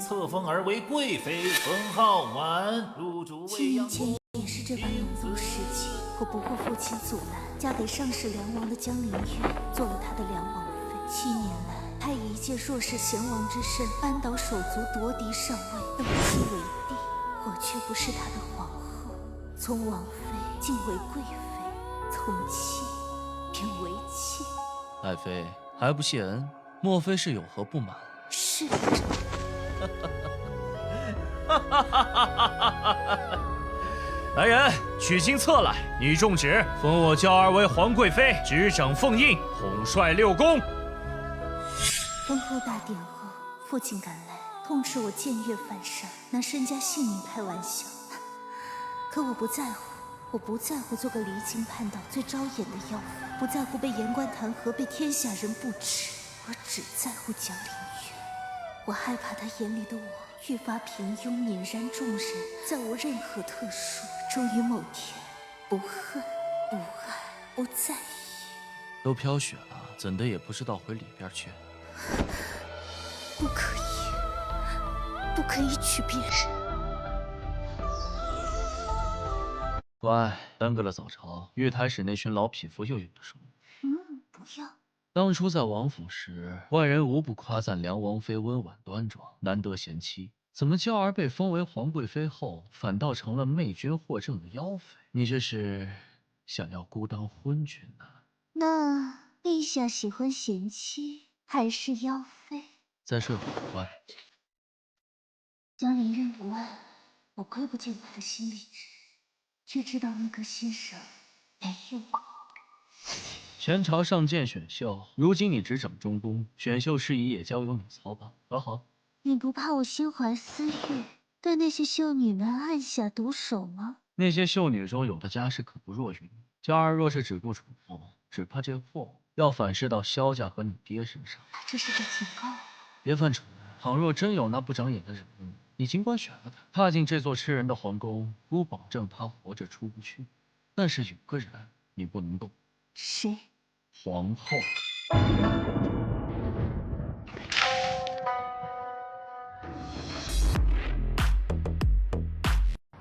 册封而为贵妃，封号婉，入主未央宫。也是这般隆重事情，我不顾父亲阻拦，嫁给上世梁王的江陵月，做了他的梁王妃。7年来，他以一介硕士贤王之身，扳倒手足，夺嫡上位，登基为帝。我却不是他的皇后，从王妃晋为贵妃，从妻变为妾。爱妃还不谢恩，莫非是有何不满？是。来人，取金册来！拟重旨，封我娇儿为皇贵妃，执掌凤印，统帅6宫。封后大典后，父亲赶来，痛斥我僭越犯上，拿身家性命开玩笑。可我不在乎，我不在乎做个离经叛道、最招眼的妖妃，不在乎被言官弹劾、被天下人不齿，我只在乎江陵月。我害怕他眼里的我愈发平庸、泯然众人，再无任何特殊。终于某天，不恨、不爱、不在意。都飘雪了，怎的也不知道回里边去？不可以，不可以娶别人。乖，耽搁了早朝，玉台使那群老匹夫又有了什么？不要。当初在王府时，外人无不夸赞梁王妃温婉端庄，难得贤妻。怎么娇儿被封为皇贵妃后，反倒成了媚君获证的妖妃？你这是想要孤当昏君呢？那陛下喜欢贤妻还是妖妃？再睡会儿，乖。江陵月不爱我，窥不见他的心里之人，却知道那个先生没有我。前朝上谏选秀，如今你执掌中宫，选秀事宜也交由你操办，可好？你不怕我心怀私欲，对那些秀女们暗下毒手吗？那些秀女中有的家世可不弱于你，娇儿若是只顾宠后，只怕这祸要反噬到萧家和你爹身上。这是个警告。别犯蠢，倘若真有那不长眼的人物，你尽管选了他，踏进这座吃人的皇宫，姑保证他活着出不去。但是有个人你不能动。谁？皇后。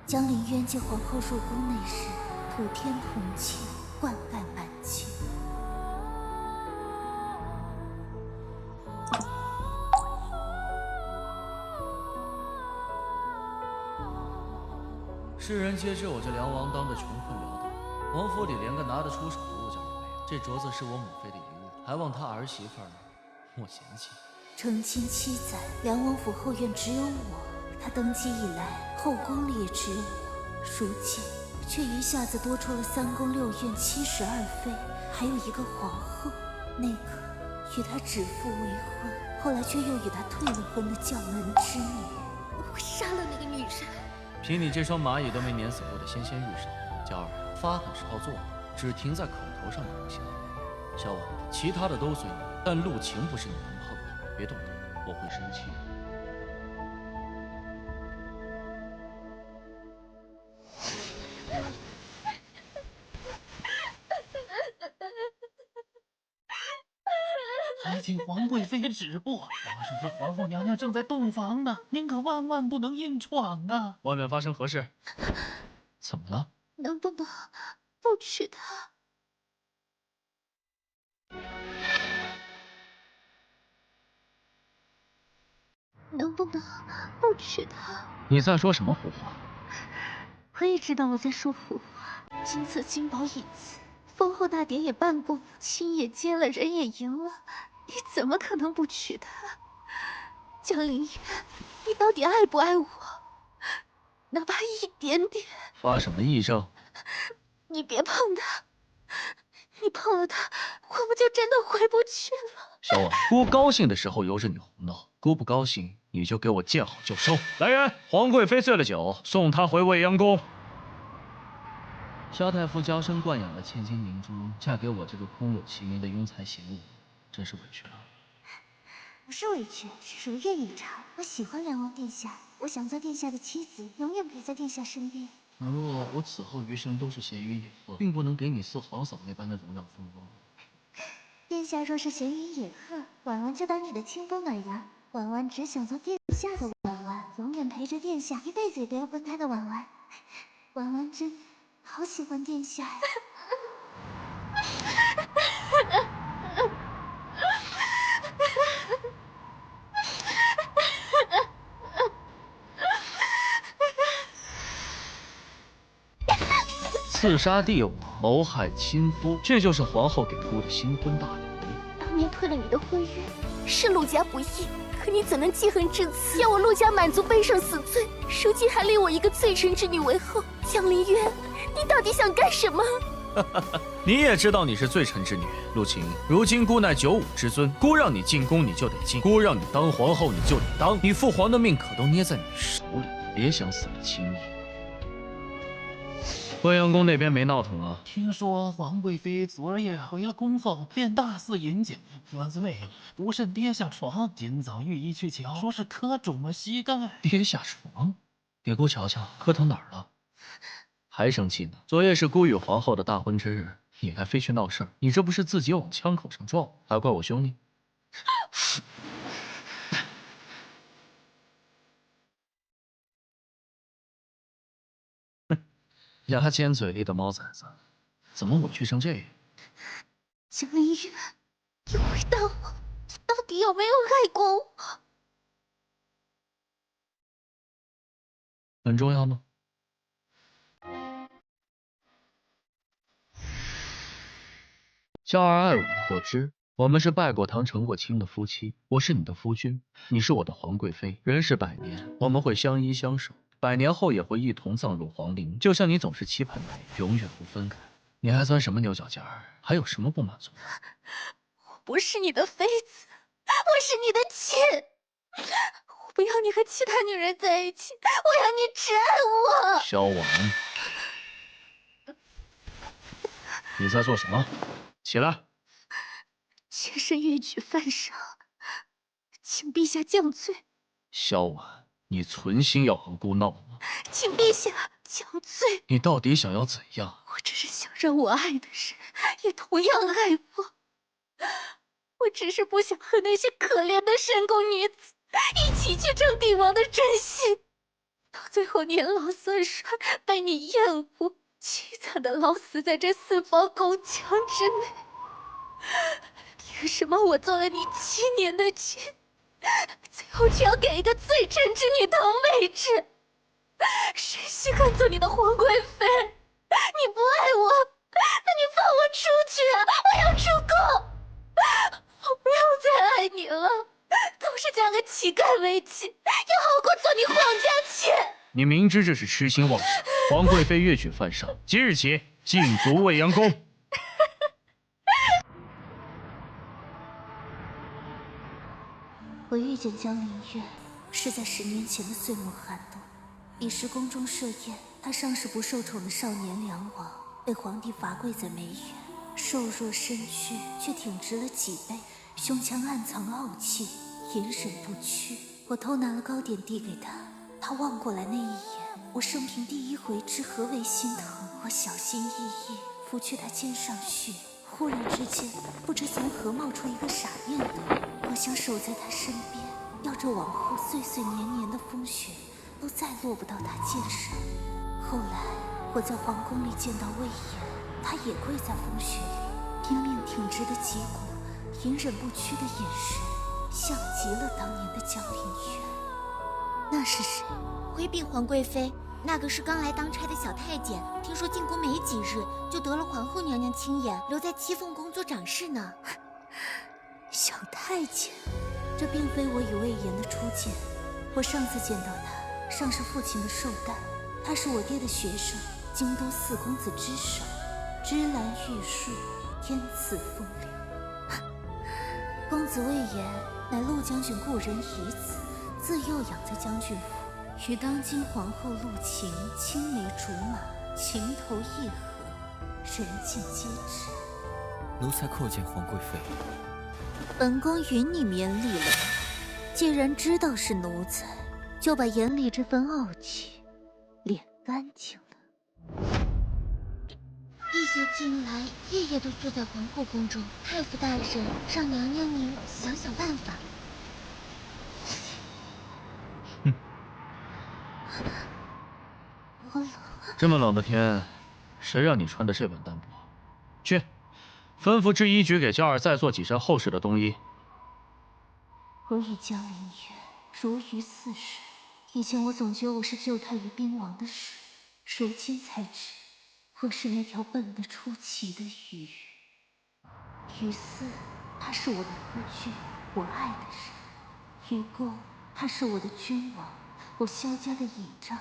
江陵渊接皇后入宫那日，普天同庆，灌溉满境。世人皆知我这梁王当的穷困潦倒，王府里连个拿得出手的物件也没有。这镯子是我母妃的遗物，还望她儿媳妇莫嫌弃。成亲7载，梁王府后院只有我。他登基以来，后宫里也只有我。如今却一下子多出了3宫6院72妃，还有一个皇后。那个与他指腹为婚，后来却又与他退了婚的将门之女。我会杀了那个女人。凭你这双蚂蚁都没碾死过的纤纤玉手，娇儿发狠是靠做的，只停在口头上不行。小婉，其他的都随你，但陆晴不是你能碰的，别动他，我会生气。还请皇贵妃止步，皇上和皇后娘娘正在洞房呢，您可万万不能硬闯啊！外面发生何事？怎么了？能不能不娶她？能不能不娶她？你在说什么胡话？我也知道我在说胡话。金册金宝已赐，封后大典也办过，亲也接了，人也赢了，你怎么可能不娶她？江陵月，你到底爱不爱我？哪怕一点点。发什么癔症？你别碰她，你碰了她，我们就真的回不去了。小婉，姑高兴的时候由着你胡闹，姑不高兴你就给我见好就收。来人，皇贵妃醉了酒，送她回未央宫。萧太傅娇生惯养的千金明珠，嫁给我这个空有其名的庸才贤物，真是委屈了。不是委屈，是如愿以偿。我喜欢梁王殿下，我想做殿下的妻子，永远陪在殿下身边。若我此后余生都是闲云野鹤，并不能给你似皇嫂那般的荣耀风光。殿下若是闲云野鹤，婉婉就当你的清风暖阳。婉婉只想做殿下的婉婉，永远陪着殿下，一辈子也别分开的婉婉。婉婉真好喜欢殿下呀！刺杀帝王，谋害亲夫，这就是皇后给姑的新婚大礼。当年退了你的婚约，是陆家不义，可你怎能记恨至此，要我陆家满族背上死罪？如今还立我一个罪臣之女为后，江陵渊，你到底想干什么？你也知道你是罪臣之女，陆晴。如今姑乃九五之尊，姑让你进宫你就得进，姑让你当皇后你就得当，你父皇的命可都捏在你手里，别想死得轻易。未央宫那边没闹腾啊？听说皇贵妃昨夜回了宫后，便大肆饮酒，喝醉了，不慎跌下床。今早御医去瞧，说是磕肿了膝盖。跌下床？给姑瞧瞧，磕疼哪儿了？还生气呢？昨夜是姑与皇后的大婚之日，你还非去闹事儿，你这不是自己往枪口上撞，还怪我凶你？牙尖嘴利的猫崽子，怎么委屈成这样？江陵渊，你回答我，你到底有没有爱过我？很重要吗？娇儿爱我可知，我们是拜过堂、成过亲的夫妻。我是你的夫君，你是我的皇贵妃。人世百年，我们会相依相守，100年后也会一同葬入皇陵。就像你总是期盼的，永远不分开。你还钻什么牛角尖儿？还有什么不满足？我不是你的妃子，我是你的妾。我不要你和其他女人在一起，我要你只爱我。萧婉，你在做什么？起来！妾身越举犯上，请陛下降罪。萧婉，你存心要和姑闹吗？请陛下降罪。你到底想要怎样？我只是想让我爱的人也同样爱我。我只是不想和那些可怜的深宫女子一起去争帝王的真心，到最后年老色衰，被你厌恶，凄惨的老死在这4方宫墙之内。凭什么我做了你7年的妾，最后却要给一个罪臣之女当位置？谁稀罕做你的皇贵妃？你不爱我，那你放我出去啊！我要出宫，我不要再爱你了。总是嫁个乞丐为妻，也好过做你皇家妾。你明知这是痴心妄想，皇贵妃越举犯上，即日起禁足未央宫。我遇见江陵渊是在10年前的岁末寒冬，彼时宫中设宴，他尚是不受宠的少年梁王，被皇帝罚跪在梅园，瘦弱身躯却挺直了几倍，胸腔暗藏傲气，隐忍不屈。我偷拿了糕点递给他，他望过来那一眼，我生平第一回知何为心疼。我小心翼翼拂去他肩上血，忽然之间，不知从何冒出一个傻念头，我想守在他身边，要这往后岁岁年年的风雪都再落不到他肩上。后来我在皇宫里见到魏延，他也跪在风雪里，拼命挺直的脊骨，隐忍不屈的眼神，像极了当年的江陵渊。那是谁？回禀皇贵妃，那个是刚来当差的小太监，听说进宫没几日就得了皇后娘娘亲眼，留在七凤宫做掌事呢。小太监，这并非我与魏延的初见。我上次见到他，尚是父亲的寿诞，他是我爹的学生，京都4公子之首，芝兰玉树，天赐风流。公子魏延乃陆将军故人遗子，自幼养在将军府，与当今皇后陆晴青梅竹马，情投意合，人尽皆知。奴才叩见皇贵妃。本宫允你免礼了。既然知道是奴才，就把眼里这份傲气敛干净了。陛下近来夜夜都坐在皇后宫中，太傅大人让娘娘您想想办法。好冷。这么冷的天，谁让你穿的这般单薄？去，吩咐制衣局给娇儿再做几身厚实的冬衣。我与江陵渊如鱼似水，以前我总觉我是救他于冰亡的水，如今才知我是那条笨得出奇的鱼。于私，他是我的夫君，我爱的人；于公，他是我的君王，我萧家的倚仗。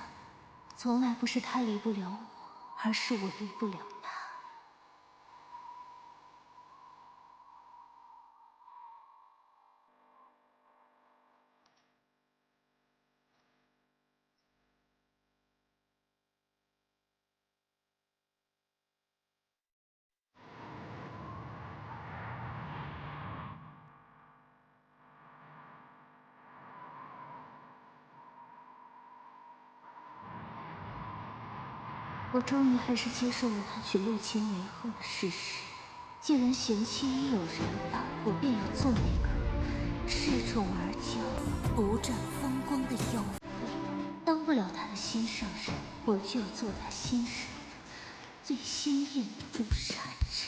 从来不是他离不了我，而是我离不了他。我终于还是接受了他娶陆千为后的事实。既然贤妻已有人了，我便要做那个恃宠而骄、不占风光的妖妇。当不了他的心上人，我就要做他心上最鲜艳的朱砂痣。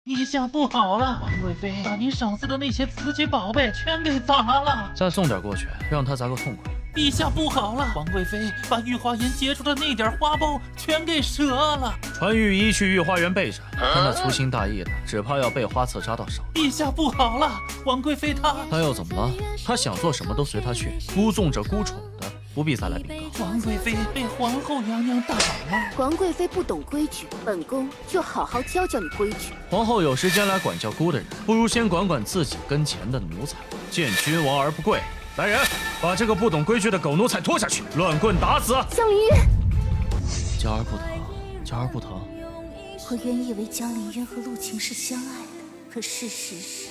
陛下不好了，王贵妃把您赏赐的那些瓷器宝贝全给砸了。再送点过去，让他砸个痛快。陛下不好了，王贵妃把御花园结出的那点花苞全给折了。传御医去御花园备着，他那粗心大意的，只怕要被花刺扎到手。陛下不好了，王贵妃她又怎么了？他想做什么都随他去，孤纵着孤宠的，不必再来禀告。王贵妃被皇后娘娘打了。皇贵妃不懂规矩，本宫就好好教教你规矩。皇后有时间来管教孤的人，不如先管管自己跟前的奴才。见君王而不贵。来人，把这个不懂规矩的狗奴才拖下去，乱棍打死！江凌渊，娇儿不疼，娇儿不疼。我原以为江凌渊和陆晴是相爱的，可事实是，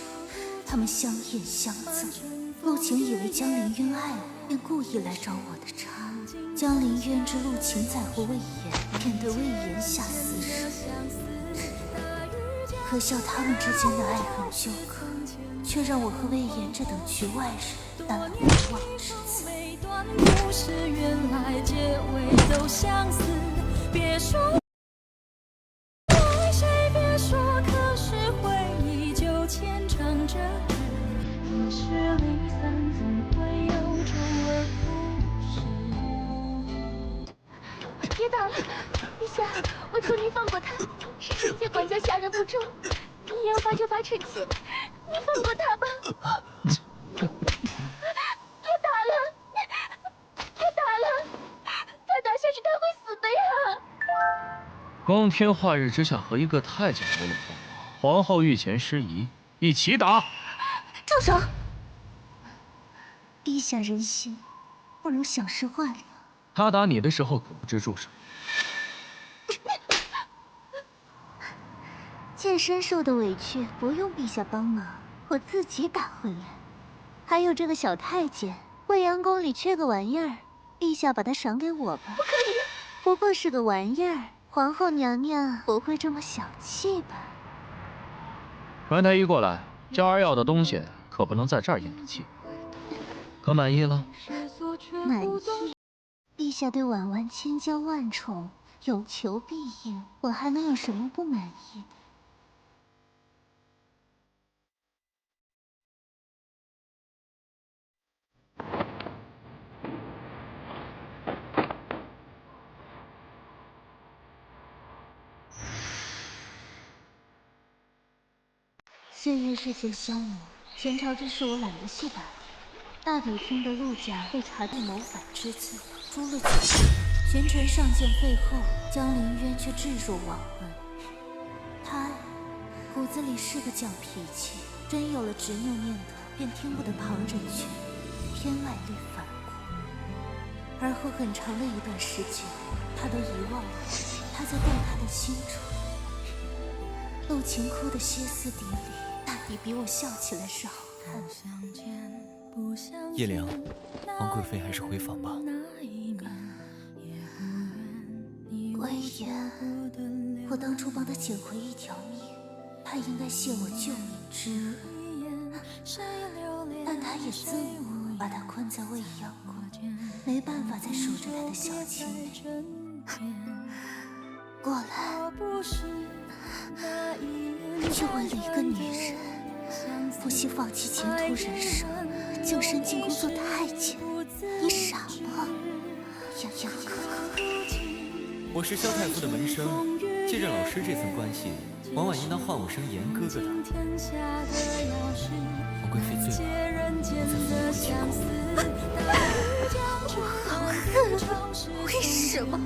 他们相厌相憎。陆晴以为江凌渊爱我，便故意来找我的茬。江凌渊知陆晴在乎魏延，便对魏延下死手。可笑他们之间的爱恨纠葛，却让我和魏延这等局外人担了无妄之责。故事原来结尾都相似，别说爱谁，别说，可是回忆就牵肠着。故事离散总会有周而复始。跌倒了，陛下，我求您放过他，是臣妾管教下人不忠，你也要罚就罚臣妾，你放过他吧。别打了，别打了，再打下去他会死的呀！光天化日之下和一个太监头脑风暴，皇后御前失仪，一起打！住手！陛下仁心，不如小事化了。他打你的时候可不知住手。妾身受的委屈不用陛下帮忙，我自己打回来。还有这个小太监，未央宫里缺个玩意儿，陛下把它赏给我吧。不可以，不过是个玩意儿，皇后娘娘不会这么小气吧？传太医过来，娇儿要的东西可不能在这儿咽了气。可满意了？满意。陛下对婉婉千娇万宠，有求必应，我还能有什么不满意的？岁月日渐消磨，前朝之事我懒得细打听。大抵听得陆家被查定谋反之罪，诛了几人。群臣上谏废后，江凌渊却置若罔闻。他骨子里是个犟脾气，真有了执拗念头，便听不得旁人劝，偏爱立反骨。而后很长的一段时间，他都遗忘了他在斗他的新宠。陆晴哭得歇斯底里，大抵比我笑起来是好看。叶良，皇贵妃还是回房吧。魏延，我当初帮他捡回一条命，他应该谢我救命之恩，但他也憎我把他困在未央宫，没办法再守着他的小青梅。过来，就为了一个女人，不惜放弃前途人生，净身进宫做太监，你傻吗？呀呀！我是萧太夫的门生，借着老师这层关系，婉婉应当唤我声严哥哥的。皇贵妃醉了，我在府里会请候。好恨！为什么？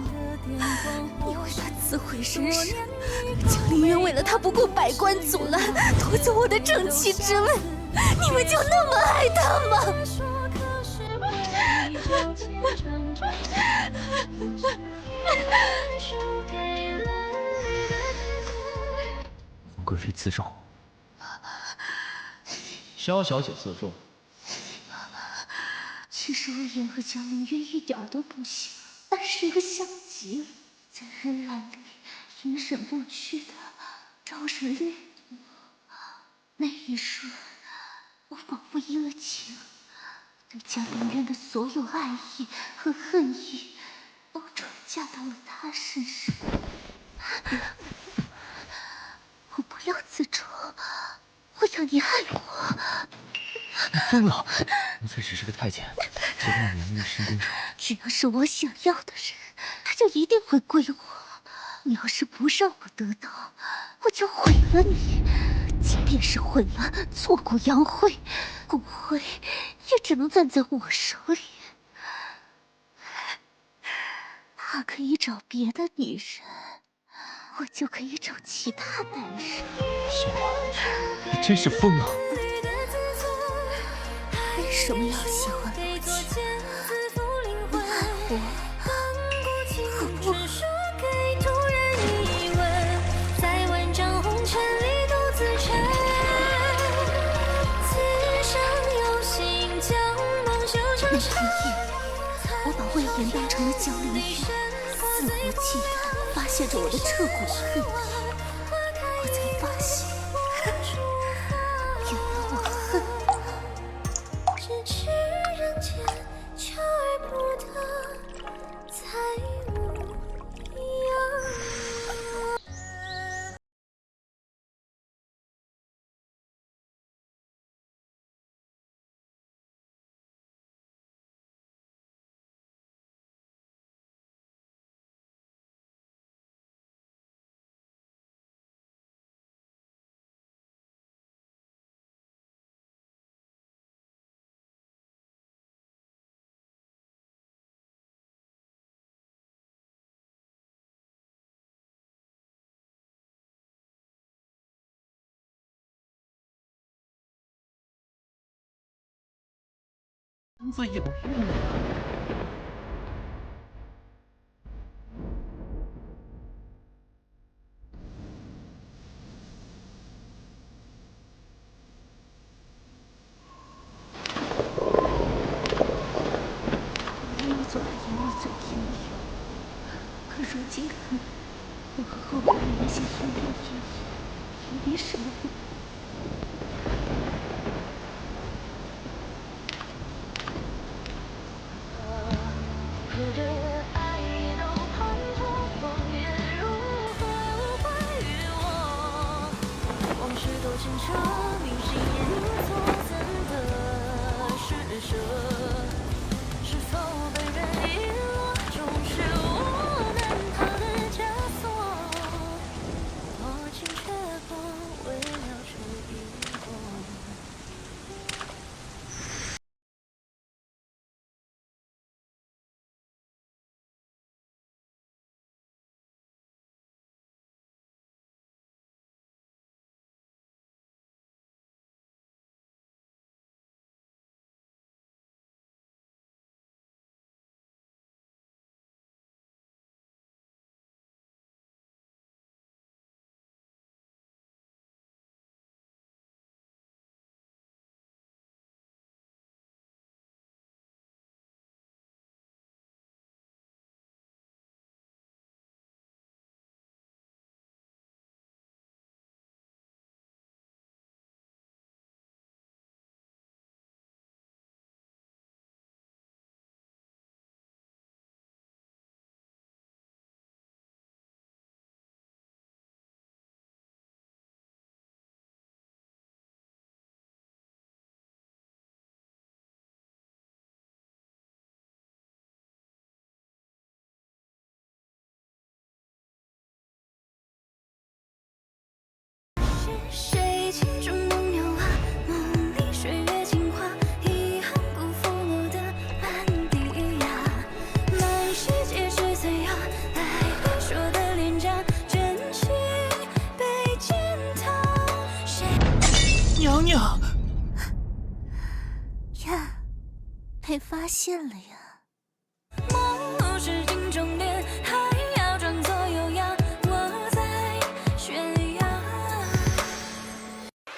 你为他自毁身世，江陵渊为了他不顾百官阻拦，夺走我的正妻之位，你们就那么爱他吗？皇贵妃自重。萧小姐自重。其实魏延和江陵渊一点都不像，但是又像极了，在黑暗里隐忍不屈的招人掠夺。那一瞬，我仿佛一了情，对江陵渊的所有爱意和恨意都转嫁到了他身上。我不要自重，我要你爱我。你疯了！奴才只是个太监，结不了娘娘一生功仇。只要是我想要的人，他就一定会归我。你要是不让我得到，我就毁了你。即便是毁了，错过杨辉，骨灰也只能攥在我手里。他可以找别的女人，我就可以找其他男人。萧婉，你真是疯了！为什么要喜欢罗辑？你爱我，可不？那一夜，我把魏延当成了江陵渊，肆无忌惮发泄着我的彻骨恨意。我才发现，原来我恨他。咫尺人间，求而不得，再无恙。子有误。我做了眼里最甜的药，可如今看来，我和后宫里那些甜言蜜语也没什么用。往事都清澈，明心眼错怎的施舍？娘！呀，被发现了呀！梦是镜中莲，还要装作优雅，我在悬崖。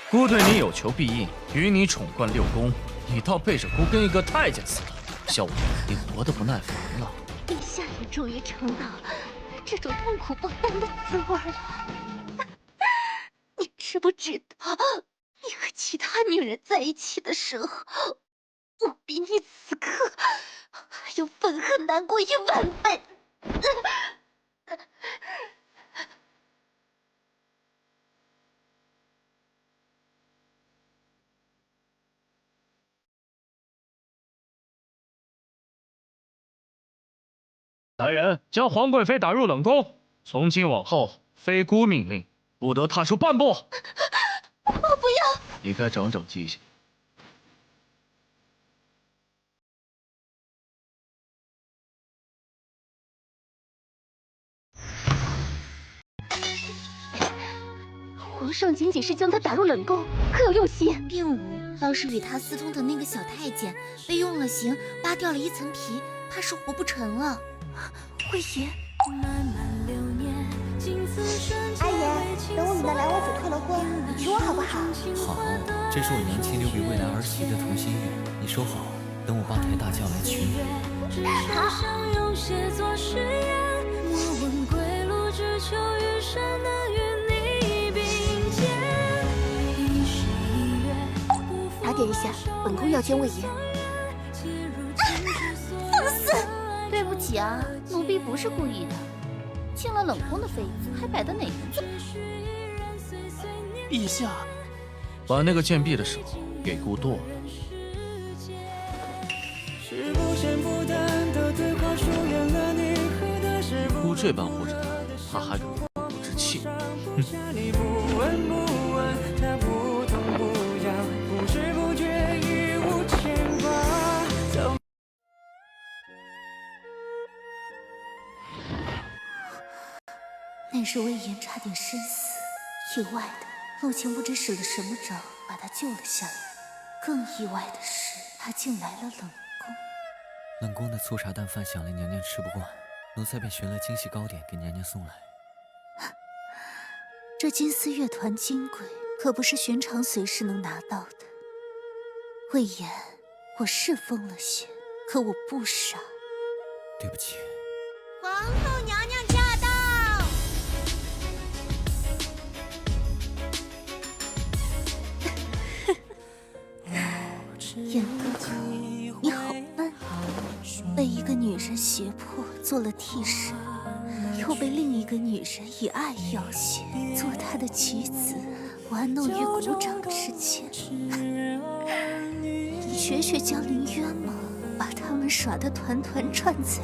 姑对你有求必应，与你宠冠六宫，你倒背着姑跟一个太监似的。小五，你活得不耐烦了。陛下也终于尝到了这种痛苦不堪的滋味了。你知不知道，你和其他女人在一起的时候，我比你此刻还要愤恨难过10000倍。来人，将皇贵妃打入冷宫。从今往后，非姑命令，不得踏出半步。我不要！你该整整记性。皇上仅仅是将她打入冷宫，可有用心？并无，倒是与他私通的那个小太监被用了刑，扒掉了一层皮，怕是活不成了。慧爷，阿爷，等我们的梁王府退了婚，你娶我好不好？好，这是我娘亲留给未来儿媳的同心玉，你收好，等我八抬大轿来娶你。打点一下，本宫要见魏爷。对不起啊，奴婢不是故意的。进了冷宫的妃子，还摆的哪门子？陛下，把那个贱婢的手给姑剁了。姑这般护着他，他还敢不知气？那日魏延差点身死，意外的陆乾不知使了什么招把他救了下来。更意外的是，他竟来了冷宫。冷宫的粗茶淡饭想来娘娘吃不惯，奴才便寻了精细糕点给娘娘送来。这金丝乐团金柜可不是寻常随时能拿到的。魏延，我是疯了些，可我不傻。对不起。皇后娘娘驾到！燕哥哥，你好笨，被一个女人胁迫做了替身，又被另一个女人以爱要挟，做她的棋子，玩弄于股掌之间。你学学江凌渊嘛，把他们耍得团团转才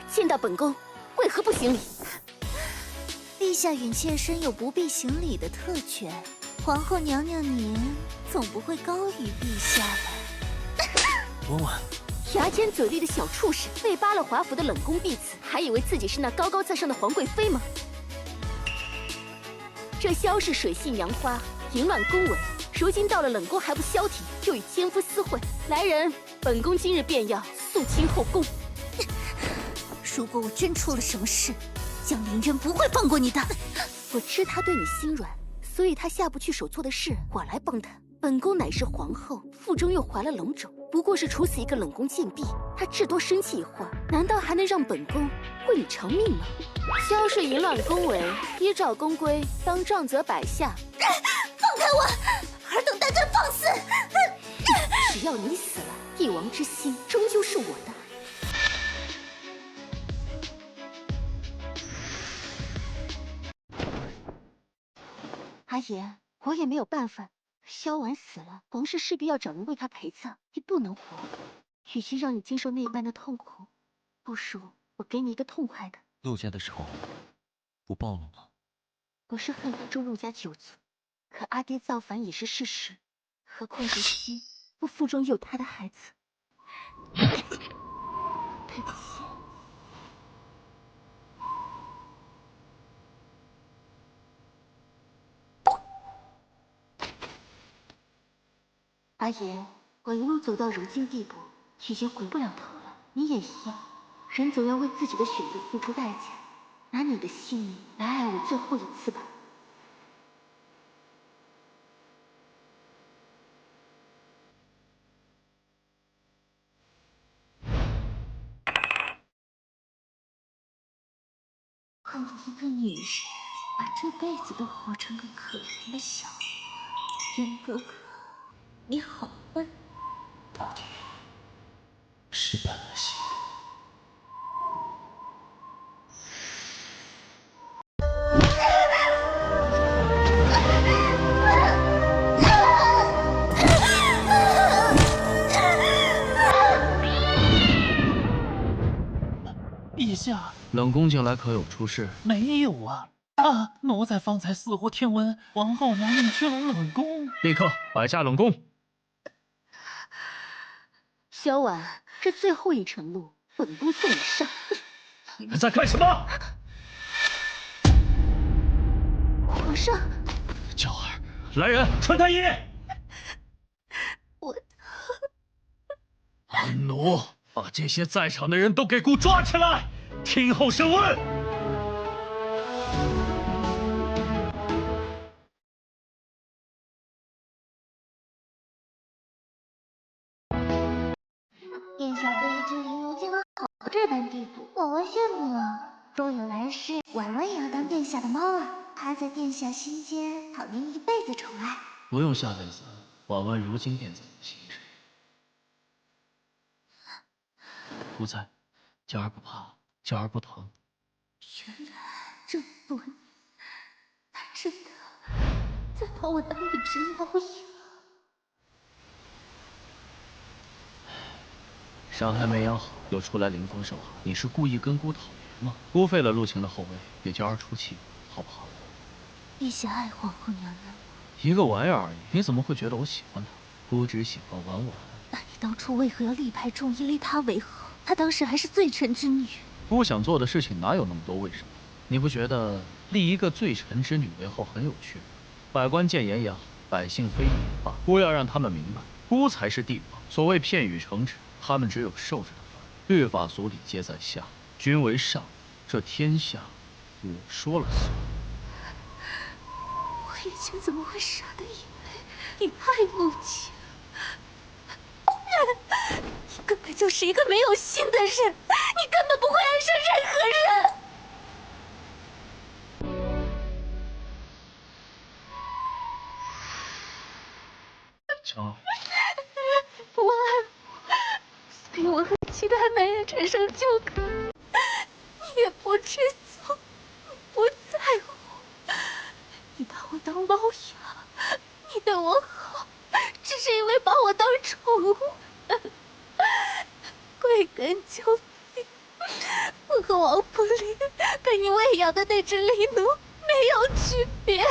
见到本宫，为何不行礼？陛下允妾身有不必行礼的特权，皇后娘娘您总不会高于陛下吧？婉婉，牙尖嘴利的小畜生，被扒了华府的冷宫婢子，还以为自己是那高高在上的皇贵妃吗？这萧氏水系娘花，淫乱宫闱，如今到了冷宫还不消停，又与奸夫私会，来人，本宫今日便要肃清后宫。如果我真出了什么事，江凌渊不会放过你的。我知他对你心软，所以他下不去手做的事，我来帮他。本宫乃是皇后，腹中又怀了龙种，不过是处死一个冷宫贱婢，他至多生气一会儿，难道还能让本宫为你偿命吗？萧氏淫乱宫闱，依照宫规，当杖责摆下。放开我！尔等胆敢放肆！只要你死了，一王之心终究是我的。阿爷，我也没有办法。萧婉死了，皇室势必要找人为她陪葬，你不能活。与其让你经受那般的痛苦，不如我给你一个痛快的。陆家的仇不报了吗？我是恨不住陆家9族，可阿爹造反已是事实，何况如今我腹中有他的孩子。叹气。阿言，我一路走到如今地步，已经回不了头了。你也一样，人总要为自己的选择付出代价。拿你的性命来爱我最后一次吧。恨一个女人把这辈子都活成个可怜的小人。云哥哥，你好笨。是笨了些。陛下，冷宫近来可有出事？没有啊。奴才方才似乎听闻皇后娘娘去了冷宫。立刻摆下冷宫。小婉，这最后一程路，本宫送你上。你们在干什么？皇上，娇儿，来人，传太医。我安奴，把这些在场的人都给姑抓起来，听候审问。殿下对于这玲珑竟能好到这般地步，我羡慕了。若有来世，婉婉也要当殿下的猫啊，趴在殿下心间，讨您一辈子宠爱。不用下辈子，婉婉如今便在我心上。不在，娇儿不怕，娇儿不疼。原来这么多年，他真的在把我当一只猫养。伤还没养好，又出来领风受害，你是故意跟姑讨缘吗？姑废了陆晴的后位，给娇儿出气，好不好？陛下爱皇后娘娘，一个玩意儿而已，你怎么会觉得我喜欢她？姑只喜欢婉婉。那你当初为何要力排众议立她为后？她当时还是罪臣之女。姑想做的事情哪有那么多为什么？你不觉得立一个罪臣之女为后很有趣吗？百官谏言也好，百姓非议也罢，姑要让他们明白，姑才是帝王。所谓片语惩治，他们只有受着的份。律法俗礼皆在下，君为上，这天下我说了算。我以前怎么会傻的以为你爱母亲？你根本就是一个没有心的人，你根本不会爱上任何人。娇儿，我爱，所以我和其他男人产生纠葛，你也不知足，不在乎，你把我当猫养，你对我好，只是因为把我当宠物。归根究底，我和王府里被你喂养的那只狸奴没有区别。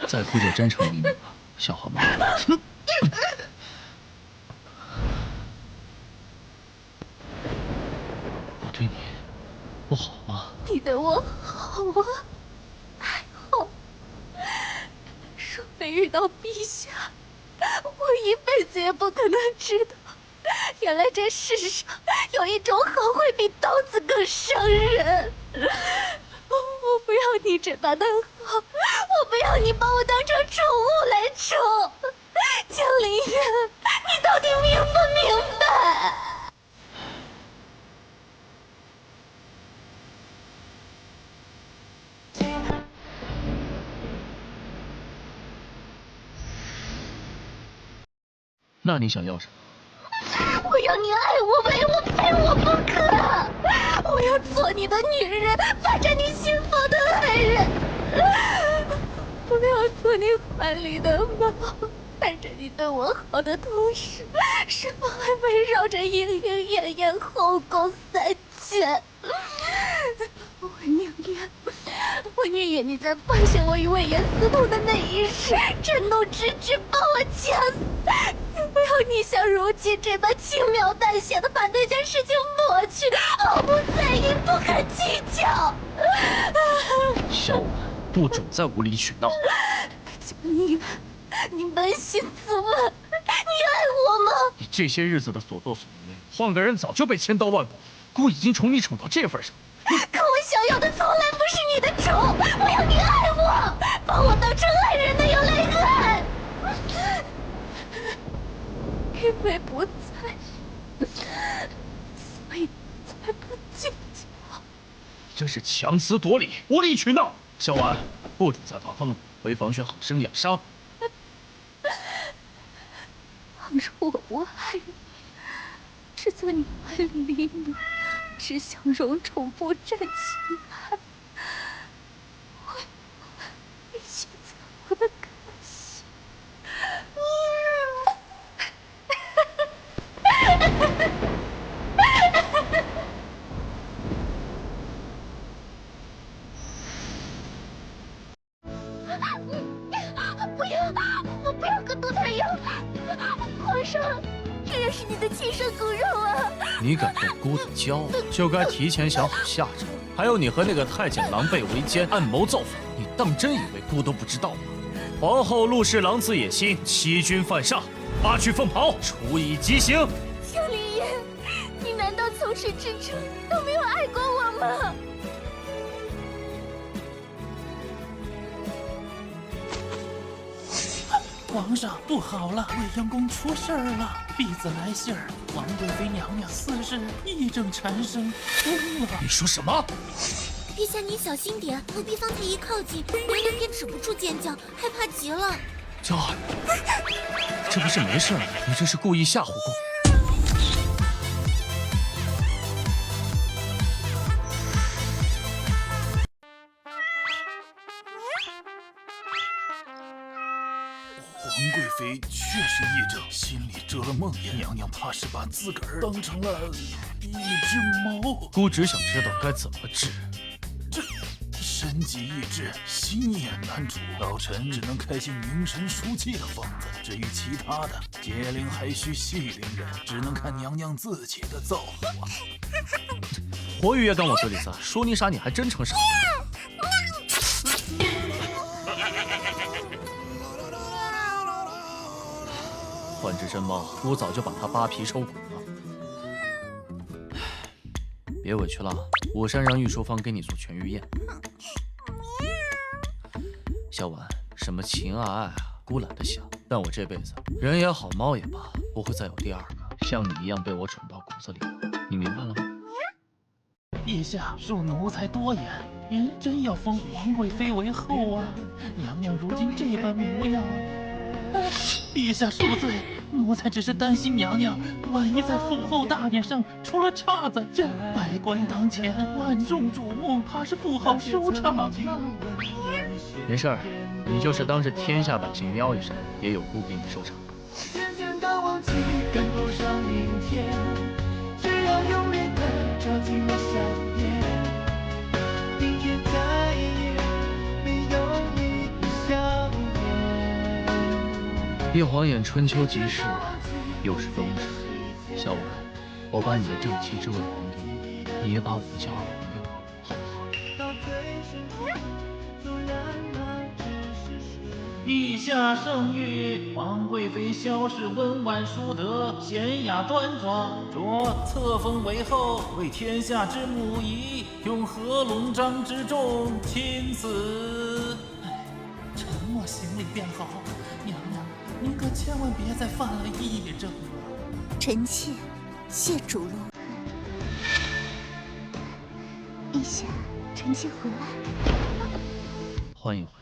再哭就真成迷你了，笑话吗？我对你不好吗？你对我好啊，还好。若非遇到陛下，我一辈子也不可能知道，原来这世上有一种好会比刀子更伤人。我不要你这般的好，我不要你把我当成宠物来宠。江凌月，你到底明不明白？那你想要什么？我要你爱我、为我、陪我不可！我要做你的女人，霸占你心房的男人！不要做你怀里的猫，看着你对我好的同时，身旁还围绕着莺莺燕燕、后宫三千。我宁愿你在发现我与魏延私通的那一时，震怒之举把我掐死，也不要你像如今这般轻描淡写的把那件事情抹去，毫不在意，不可计较。小婉，不准再无理取闹。你扪心自问，你爱我吗？你这些日子的所作所为，换个人早就被千刀万剐。姑已经宠你宠到这份上，可我想要的从来不是你的宠，我要你爱我，把我当成爱人那样来爱。因为不在，所以才不计较。这是强词夺理，无理取闹。小婉，不准再发疯了，回房学好生养伤。倘若我不爱你，只在你怀里离你，只想荣宠不占情爱，会写在我的感情。不要！我不要割堕胎药！皇上，这也是你的亲生骨肉啊！你敢动姑的骄傲，就该提前想好下场。还有你和那个太监狼狈为奸，暗谋造反，你当真以为姑都不知道吗？皇后陆氏狼子野心，欺君犯上，拔去凤袍，处以极刑。萧离言，你难道从始至终都没有爱过我吗？皇上，不好了，未央宫出事儿了！婢子来信儿，王贵妃娘娘4日癔症缠身，疯了。你说什么？陛下，您小心点，奴婢方才一靠近，娘娘便止不住尖叫，害怕极了。娇儿，这不是没事吗？你这是故意吓唬姑。皇贵妃确实癔症，心里遮了梦魇，娘娘怕是把自个儿当成了一只猫。姑只想知道该怎么治。这身疾易治，心也难除，老臣只能开些凝神舒气的方子。至于其他的，节灵还需细灵人，只能看娘娘自己的造化。活鱼也敢往嘴里塞，说你傻你还真成傻。换只真猫，我早就把它扒皮抽骨了。别委屈了，我山让御书房给你做全愈宴。小婉，什么情啊爱啊，姑懒得想。但我这辈子人也好，猫也罢，不会再有第二个像你一样被我宠到骨子里了。你明白了吗？陛下恕奴才多言，您真要封皇贵妃为后啊？娘娘如今这般模样。陛下恕罪，奴才只是担心娘娘万一在父后大典上出了岔子，这百官当前，万众瞩目，怕是不好收场啊。没事儿，你就是当着天下百姓喵一声，也有姑给你收场。渐渐的忘记，跟不上明天，只要用力的抓紧我想念，明天再也没有你笑颜。一晃眼春秋即逝，又是冬至。小婉，我把你的正气之位还给你，你也把我的骄傲还给我，好不好？陛下圣谕，皇贵妃萧氏温婉淑德，娴雅端庄，着册封为后，为天下之母仪，用合龙章之重，钦此。沉默行礼便好。娘娘，您可千万别再犯了癔症了。臣妾谢主隆。陛下，臣妾回来。欢迎回来。